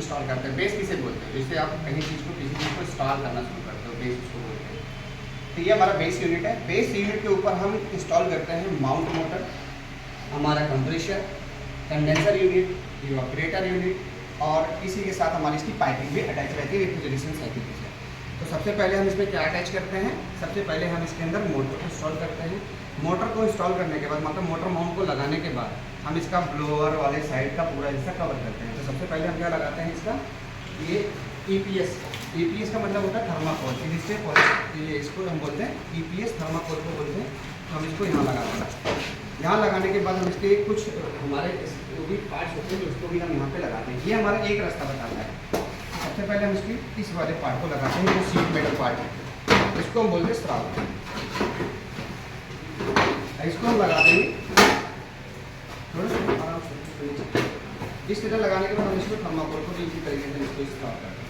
Install करते हैं। Base किसे बोलते हैं? जैसे आप कहीं चीज़ को किसी चीज़ को इंस्टॉल करना शुरू करते हो, बेस उसको बोलते हैं। तो ये हमारा बेस यूनिट है। बेस यूनिट के ऊपर हम इंस्टॉल करते हैं माउंट मोटर, हमारा compressor, condenser unit, evaporator unit, और इसी के साथ हमारी इसकी पाइपिंग भी अटैच रहती है रेफ्रिजरेशन साइकिल के साथ। तो सबसे पहले हम इसमें क्या अटैच करते हैं? सबसे पहले हम इसके अंदर मोटर को इंस्टॉल करते हैं। मोटर को इंस्टॉल करने के बाद, मतलब मोटर माउंट को लगाने के बाद, हम इसका ब्लोअर वाले साइड का पूरा हिस्सा कवर करते हैं। तो सबसे पहले हम क्या लगाते हैं इसका, ये ईपीएस। ईपीएस का मतलब होता है थर्माकोल। इससे ये इसको हम बोलते हैं ईपीएस, थर्माकोल को बोलते हैं। तो हम इसको यहाँ लगाते हैं। यहाँ लगाने के बाद हम इसके कुछ हमारे जो भी पार्ट्स होते हैं उसको भी हम यहाँ पे लगाते हैं। ये हमारा एक रास्ता बताता है। सबसे पहले हम इसकी इस वाले पार्ट को लगाते हैं, जो सीट मेटल पार्ट है, इसको हम बोलते हैं श्राउड। इसको हम लगा देंगे थोड़ा सा आराम से। इस तरह लगाने के बाद हम इसको थर्माकोल को भी इसी तरीके से इसको स्टॉप करते हैं।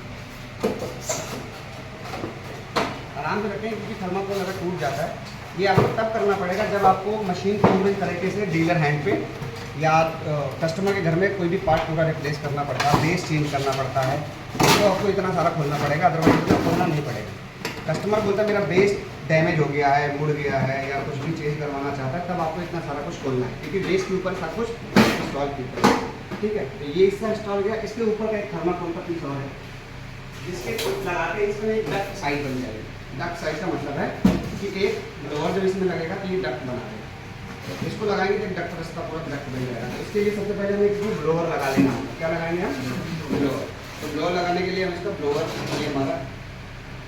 आराम से रखें, क्योंकि थर्माकोल अगर टूट जाता है, ये आपको तब करना पड़ेगा जब आपको मशीन पूरी तरीके से डीलर हैंड पे या कस्टमर के घर में कोई भी पार्ट पूरा रिप्लेस करना पड़ता है, बेस चेंज करना पड़ता है, तो आपको इतना सारा खोलना पड़ेगा, अदरवाइज इतना खोलना नहीं पड़ेगा। कस्टमर बोलता है मेरा बेस डैमेज हो गया है, मुड़ गया है, या कुछ भी चेंज करवाना चाहता है, तब आपको इतना सारा कुछ खोलना है, क्योंकि बेस के ऊपर सब कुछ इंस्टॉल किया। ठीक है, तो ये इसका इंस्टॉल गया। इसके ऊपर का एक थर्माकोल का पीस और है, जिसके लगा के इसमें एक डक्ट साइड बन जाएगी। डक्ट साइड का मतलब है कि एक ब्लोअर जब इसमें लगेगा तो ये डक्ट बना देगा। इसको लगाएंगे तो डक्ट रास्ता पूरा डक्ट बन जाएगा। तो इसके लिए सबसे पहले हमें इसको ब्लोअर लगा लेना होगा। क्या लगाएंगे हम? ब्लोअर। तो ब्लोअर लगाने के लिए हम इसका ब्लोअर, ये हमारा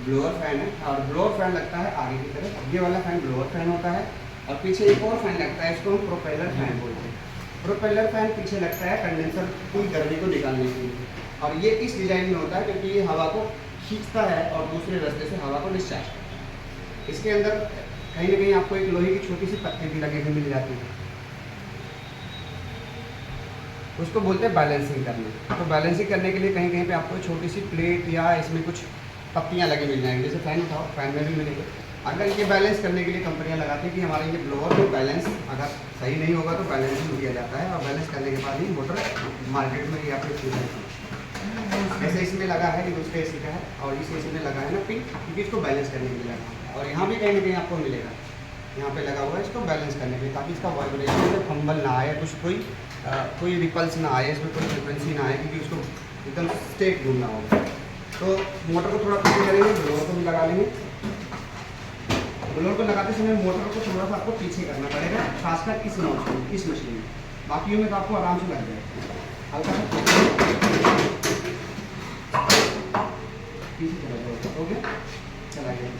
ब्लोअर फैन है, और ब्लोअर फैन लगता है आगे की तरफ। ये वाला फैन ब्लोअर फैन होता है, और पीछे एक और फैन लगता है, इसको हम प्रोपेलर फैन बोलते हैं। प्रोपेलर फैन पीछे लगता है कंडेंसर की गर्मी को निकालने के लिए, और ये इस डिजाइन में होता है क्योंकि ये हवा को खींचता है और दूसरे रास्ते से हवा को डिस्चार्ज करता है। इसके अंदर कहीं ना कहीं आपको एक लोहे की छोटी सी पत्ती भी लगी हुई मिल जाती है, उसको बोलते हैं बैलेंसिंग करने। तो बैलेंसिंग करने के लिए कहीं कहीं पे आपको छोटी सी प्लेट या इसमें कुछ पत्तियां लगी मिल जाएंगी, जैसे फैन उठाओ, फैन में भी मिलेंगे। अगर ये बैलेंस करने के लिए कंपनियां लगाती हैं कि हमारे ये ब्लोअर में बैलेंस अगर सही नहीं होगा तो बैलेंसिंग किया जाता है, और बैलेंस करने के बाद ही मोटर मार्केट में या फिर जैसे इसमें लगा है, ये दूसरे एसी का है, और इस एसी में लगा है ना पिन, क्योंकि इसको बैलेंस करने के लिए लगा। और यहाँ भी कहीं ना कहीं आपको मिलेगा, यहाँ पे लगा हुआ है इसको बैलेंस करने के लिए, ताकि इसका वाइब्रेशन में फंबल ना आए, कुछ कोई रिपल्स ना आए, इसमें कोई फ्रिक्वेंसी ना आए, क्योंकि उसको एकदम स्टेट घूमना होगा। तो मोटर को थोड़ा पीछे करेंगे, ब्लोअर को भी लगा लेंगे। ब्लोअर को लगाते समय मोटर को थोड़ा सा आपको पीछे करना पड़ेगा, खासकर इस मशीन में। बाकी में तो आपको आराम से लग जाएगा। हल्का सा पीछे चला जाएगा, ओके, चला गया।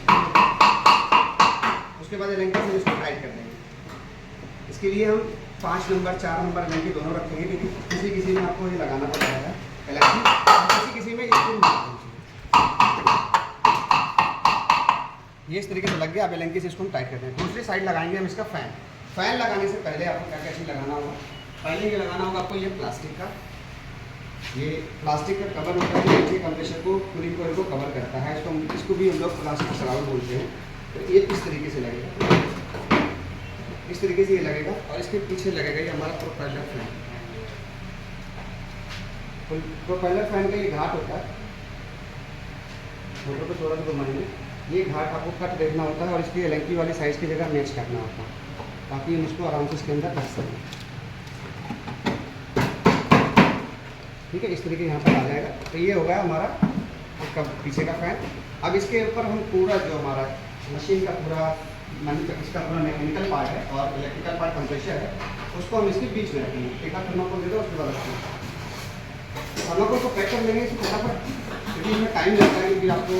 उसके बाद एलेंकी से इसको टाइट कर देंगे। इसके लिए हम 5 नंबर 4 नंबर एलेंकी दोनों रखेंगे, क्योंकि किसी में आपको ये लगाना पड़ जाएगा एलेंकी, किसी में ये इस तरीके से लग गया। अब एलेंकी से इसको हम टाइट करते हैं। दूसरी साइड लगाएंगे हम इसका फैन। फैन लगाने से पहले आपको क्या क्या चीज़ लगाना होगा? पहले ये लगाना होगा आपको ये प्लास्टिक का, ये प्लास्टिक का कवर होता है, नीचे कंप्रेसर को पूरी कोयल को कवर करता है। इसको भी हम लोग प्लास्टिक सराउंड बोलते हैं। तो ये इस तरीके से लगेगा, इस तरीके से ये लगेगा, और इसके पीछे लगेगा ये हमारा प्रोपेलर फैन। प्रोपेलर फैन का ये घाट होता है, मोटर को थोड़ा सा घुमाएंगे, ये घाट आपको कट देखना होता है, और इसकी एलेंकी वाली साइज़ की जगह मैच करना होता है, ताकि हम इसको आराम से इसके अंदर रख सकें। ठीक है, इस तरीके यहाँ पर आ जाएगा। तो ये हो गया हमारा इसका पीछे का फैन। अब इसके ऊपर हम पूरा जो हमारा मशीन का पूरा इसका पूरा मैकेनिकल पार्ट है और इलेक्ट्रिकल पार्ट कंप्रेसर है, उसको हम इसके बीच में रखेंगे। एक बार थर्माकोल दे दो, उसके बाद रखेंगे। थर्माकोल को पैक कर लेंगे इसको फटाफट, क्योंकि इसमें टाइम लगता है, क्योंकि आपको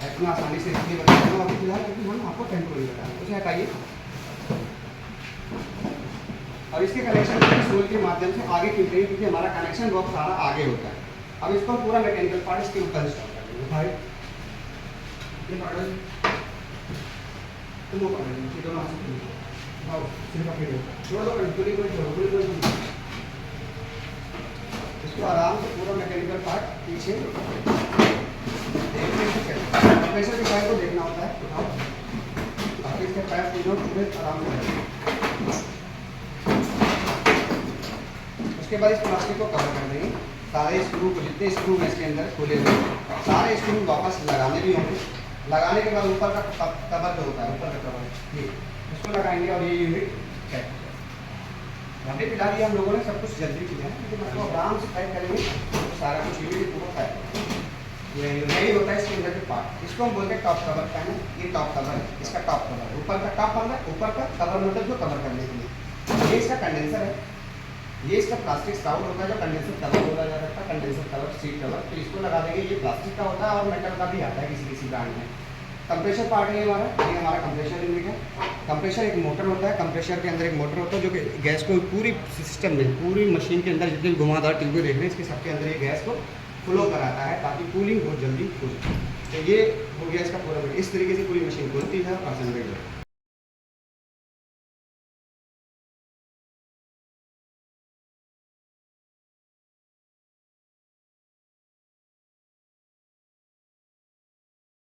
इतना आसानी से इसलिए बता रहा हूँ अभी फिलहाल, क्योंकि हम आपको टेम्पोररी बता रहे हैं। उसे हटाइए, और इसके कनेक्शन सोल के माध्यम से आगे खींचते हैं, क्योंकि हमारा कनेक्शन बॉक्स सारा आगे होता है। अब इसको पूरा मैकेनिकल पार्ट इसके ऊपर इंस्टॉल कर देंगे। भाई ये मॉडल तुम वो कर लेंगे, दोनों हाथ से आओ, सिर्फ अपने छोड़ दो, पूरी इसको आराम से पूरा मैकेनिकल पार्ट पीछे देखने से चलता है। प्रेशर के पाइप को देखना होता है, उठाओ, ताकि इसके पाइप तीनों पूरे आराम से। उसके बाद इस प्लास्टिक को कवर कर देंगे। सारे स्क्रू को, जितने स्क्रू हैं इसके अंदर खुले हुए, सारे स्क्रू वापस लगाने भी होंगे। लगाने के बाद ऊपर का कवर जो होता है, ऊपर का कवर ये इसको लगाएंगे और ये यूनिट पैक हो जाएगा। अभी फिलहाल ये हम लोगों ने सब कुछ जल्दी किया है, लेकिन आपको आराम से पैक करेंगे तो सारा कुछ यूनिट पूरा पैक होगा। यही होता है इसके अंदर के पार्ट। इसको हम बोलते हैं टॉप कवर पैनल। ये टॉप कवर है, इसका टॉप कवर है। ऊपर का टॉप अंदर, ऊपर का कवर मतलब जो कवर करने के लिए। ये इसका कंडेंसर है, ये इसका प्लास्टिक स्टाउट होता है जो कंडेंसर कवर बोला जा सकता है, कंडेंसर कवर, सीट कवर। तो इसको लगा देंगे। ये प्लास्टिक का होता है और मेटल का भी आता है किसी किसी ब्रांड में। कंप्रेशर पार्ट है हमारा, ये हमारा कंप्रेशर यूनिट है। कंप्रेशर एक मोटर होता है, कंप्रेशर के अंदर एक मोटर होता है जो कि गैस को पूरी सिस्टम में, पूरी मशीन के अंदर जितने घुमावदार ट्यूबें देख रहे हैं इसके सबके अंदर ये गैस को फ्लो कराता है ताकि कूलिंग बहुत जल्दी हो जाए। तो ये हो गया इसका पूरा। इस तरीके से पूरी मशीन खुलती है और असेंबली होती है।